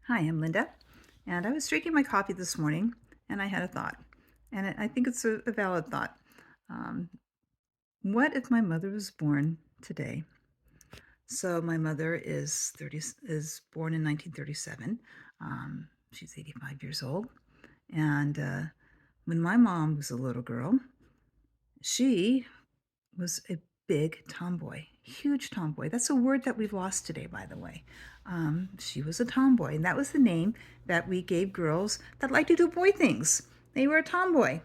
Hi, I'm Linda, and I was drinking my coffee this morning, and I had a thought, and I think it's a valid thought. Um, what if my mother was born today? So my mother is born in 1937. She's 85 years old, and when my mom was a little girl, she was a big tomboy, huge tomboy. That's a word that we've lost today, by the way. She was a tomboy, and that was the name that we gave girls that like to do boy things. They were a tomboy,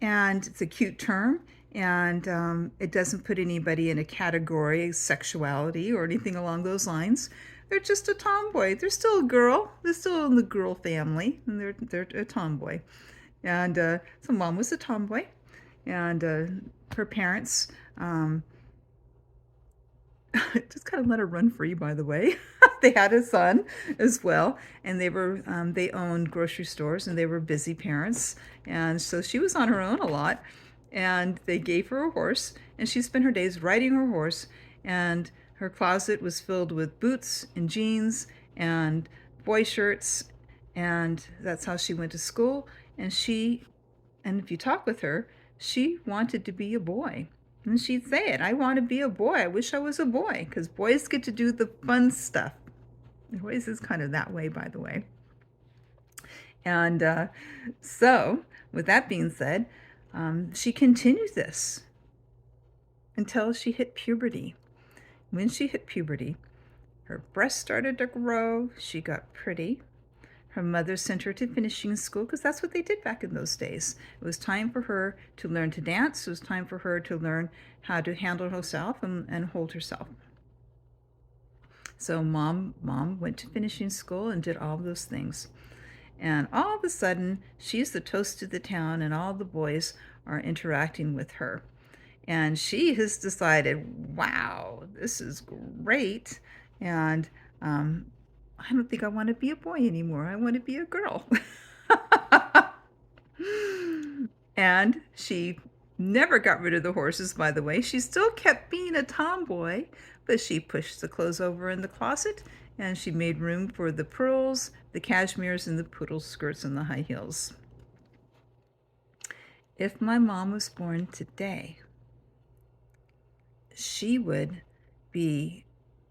and it's a cute term, and it doesn't put anybody in a category, sexuality, or anything along those lines. They're just a tomboy. They're still a girl. They're still in the girl family, and they're a tomboy. And so mom was a tomboy, and her parents um, just kind of let her run free, by the way. They had a son as well, and they owned grocery stores, and they were busy parents, and so she was on her own a lot. And they gave her a horse, and she spent her days riding her horse, and her closet was filled with boots and jeans and boy shirts, and that's how she went to school. And if you talk with her, she wanted to be a boy. And she'd say it, I want to be a boy. I wish I was a boy, because boys get to do the fun stuff. Boys is kind of that way, by the way. And so, with that being said, she continued this until she hit puberty. When she hit puberty, her breasts started to grow, she got pretty. Her mother sent her to finishing school because that's what they did back in those days. It was time for her to learn to dance. It was time for her to learn how to handle herself and hold herself. So mom went to finishing school and did all those things. And all of a sudden, she's the toast of the town, and all the boys are interacting with her. And she has decided, wow, this is great. And I don't think I want to be a boy anymore. I want to be a girl. And she never got rid of the horses, by the way. She still kept being a tomboy, but she pushed the clothes over in the closet, and she made room for the pearls, the cashmeres, and the poodle skirts and the high heels. If my mom was born today, she would be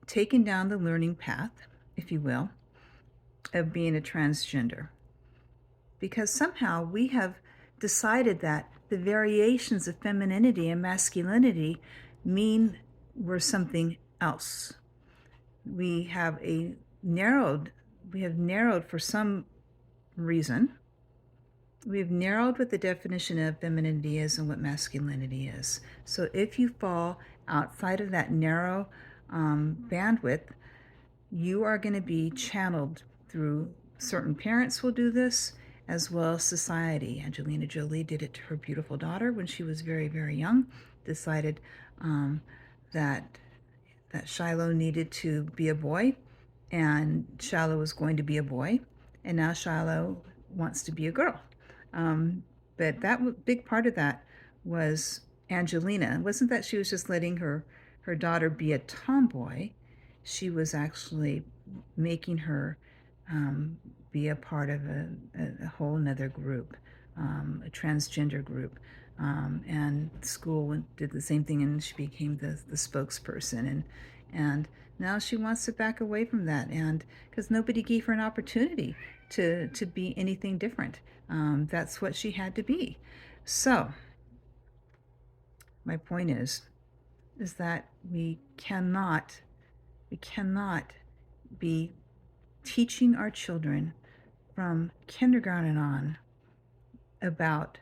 taken down the learning path, if you will, of being a transgender. Because somehow we have decided that the variations of femininity and masculinity mean we're something else. We have narrowed for some reason. We've narrowed what the definition of femininity is and what masculinity is. So if you fall outside of that narrow bandwidth, you are going to be channeled through certain parents will do this, as well as society. Angelina Jolie did it to her beautiful daughter when she was very, very young, decided that Shiloh needed to be a boy, and Shiloh was going to be a boy, and now Shiloh wants to be a girl. But that big part of that was Angelina. It wasn't that she was just letting her daughter be a tomboy. She was actually making her be a part of a whole another group, a transgender group. And school did the same thing, and she became the spokesperson. And now she wants to back away from that, and because nobody gave her an opportunity to be anything different. That's what she had to be. So my point is that we cannot be teaching our children from kindergarten on about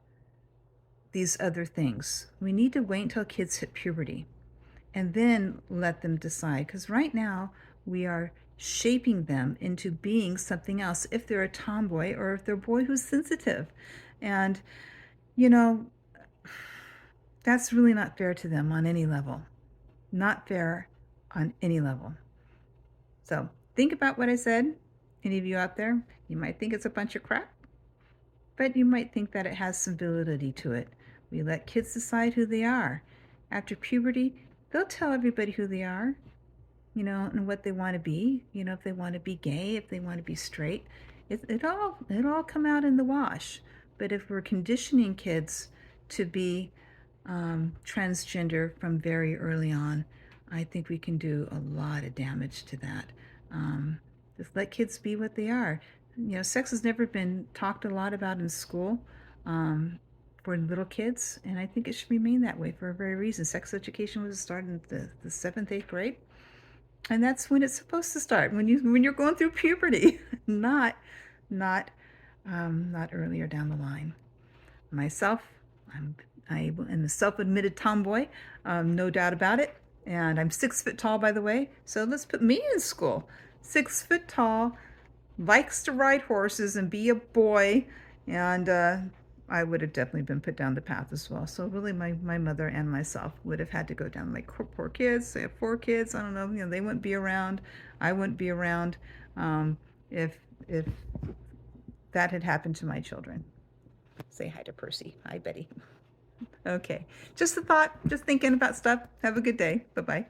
these other things. We need to wait until kids hit puberty and then let them decide. Because right now, we are shaping them into being something else if they're a tomboy or if they're a boy who's sensitive. And, you know, that's really not fair to them on any level. Not fair on any level. So think about what I said. Any of you out there, you might think it's a bunch of crap, but you might think that it has some validity to it. We let kids decide who they are. After puberty, they'll tell everybody who they are. and what they want to be, if they want to be gay, if they want to be straight, it all come out in the wash. But if we're conditioning kids to be transgender from very early on, I think we can do a lot of damage to that. Um, just let kids be what they are. Sex has never been talked a lot about in school for little kids, and I think it should remain that way for a very reason. Sex education was started in the seventh, eighth grade, and that's when it's supposed to start, when you're going through puberty, not not not earlier down the line. Myself, I am a self-admitted tomboy, no doubt about it. And I'm 6 foot tall, by the way. So let's put me in school. 6 foot tall, likes to ride horses and be a boy. And I would have definitely been put down the path as well. So really, my mother and myself would have had to go down. Like, poor kids. They have 4 kids. I don't know. They wouldn't be around. I wouldn't be around if that had happened to my children. Say hi to Percy. Hi, Betty. Okay. Just a thought, just thinking about stuff. Have a good day. Bye-bye.